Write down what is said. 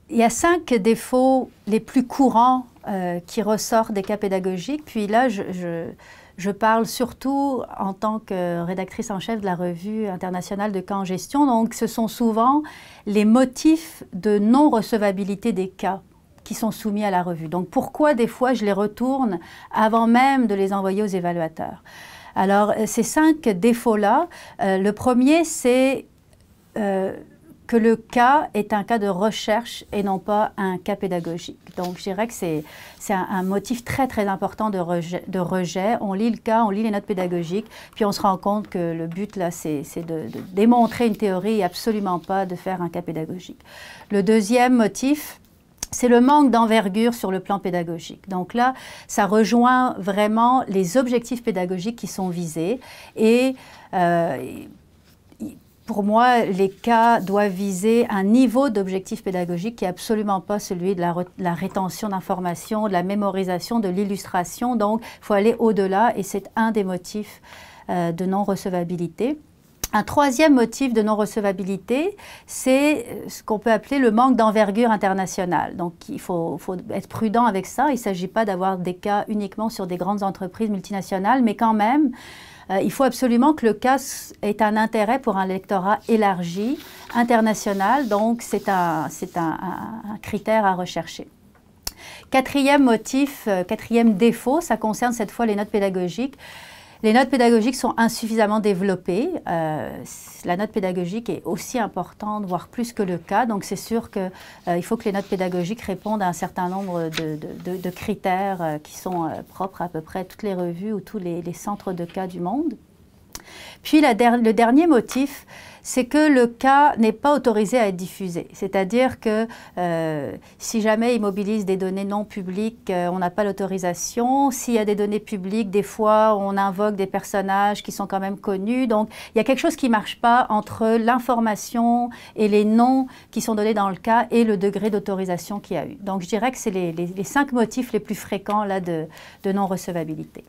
il y a 5 défauts les plus courants qui ressortent des cas pédagogiques. Puis là, je parle surtout en tant que rédactrice en chef de la revue internationale de cas en gestion. Donc, ce sont souvent les motifs de non-recevabilité des cas qui sont soumis à la revue. Donc, pourquoi des fois je les retourne avant même de les envoyer aux évaluateurs? Alors, ces 5 défauts-là, le premier, c'est que le cas est un cas de recherche et non pas un cas pédagogique. Donc, je dirais que c'est un motif très, très important de rejet. On lit le cas, on lit les notes pédagogiques, puis on se rend compte que le but, là, c'est de démontrer une théorie et absolument pas de faire un cas pédagogique. Le deuxième motif, c'est le manque d'envergure sur le plan pédagogique. Donc là, ça rejoint vraiment les objectifs pédagogiques qui sont visés et pour moi, les cas doivent viser un niveau d'objectif pédagogique qui n'est absolument pas celui de la rétention d'informations, de la mémorisation, de l'illustration. Donc, il faut aller au-delà et c'est un des motifs de non-recevabilité. Un troisième motif de non-recevabilité, c'est ce qu'on peut appeler le manque d'envergure internationale. Donc, il faut être prudent avec ça. Il ne s'agit pas d'avoir des cas uniquement sur des grandes entreprises multinationales, mais quand même, il faut absolument que le cas ait un intérêt pour un lectorat élargi, international. Donc, c'est un critère à rechercher. Quatrième motif, quatrième défaut, ça concerne cette fois les notes pédagogiques. Les notes pédagogiques sont insuffisamment développées. La note pédagogique est aussi importante, voire plus que le cas. Donc, c'est sûr qu'il faut que les notes pédagogiques répondent à un certain nombre de critères qui sont propres à peu près à toutes les revues ou tous les centres de cas du monde. Puis, le dernier motif, c'est que le cas n'est pas autorisé à être diffusé. C'est-à-dire que si jamais il mobilise des données non publiques, on n'a pas l'autorisation. S'il y a des données publiques, des fois, on invoque des personnages qui sont quand même connus. Donc, il y a quelque chose qui ne marche pas entre l'information et les noms qui sont donnés dans le cas et le degré d'autorisation qu'il y a eu. Donc, je dirais que c'est les 5 motifs les plus fréquents là, de non-recevabilité.